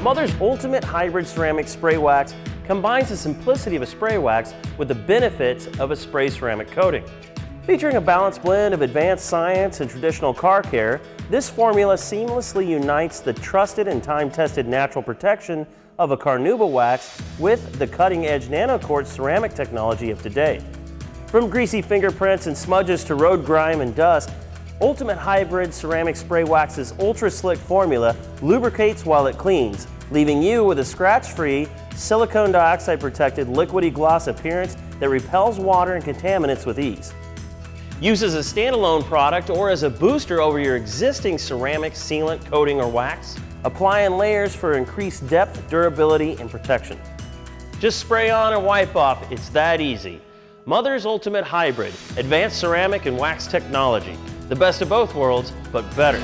Mother's Ultimate Hybrid Ceramic Spray Wax combines the simplicity of a spray wax with the benefits of a spray ceramic coating. Featuring a balanced blend of advanced science and traditional car care, this formula seamlessly unites the trusted and time-tested natural protection of a carnauba wax with the cutting-edge nano-quartz ceramic technology of today. From greasy fingerprints and smudges to road grime and dust, Ultimate Hybrid Ceramic Spray Wax's ultra-slick formula lubricates while it cleans, leaving you with a scratch-free, silicone dioxide-protected liquidy-gloss appearance that repels water and contaminants with ease. Use as a standalone product or as a booster over your existing ceramic sealant, coating, or wax. Apply in layers for increased depth, durability, and protection. Just spray on and wipe off, it's that easy. Mother's Ultimate Hybrid, advanced ceramic and wax technology. The best of both worlds, but better.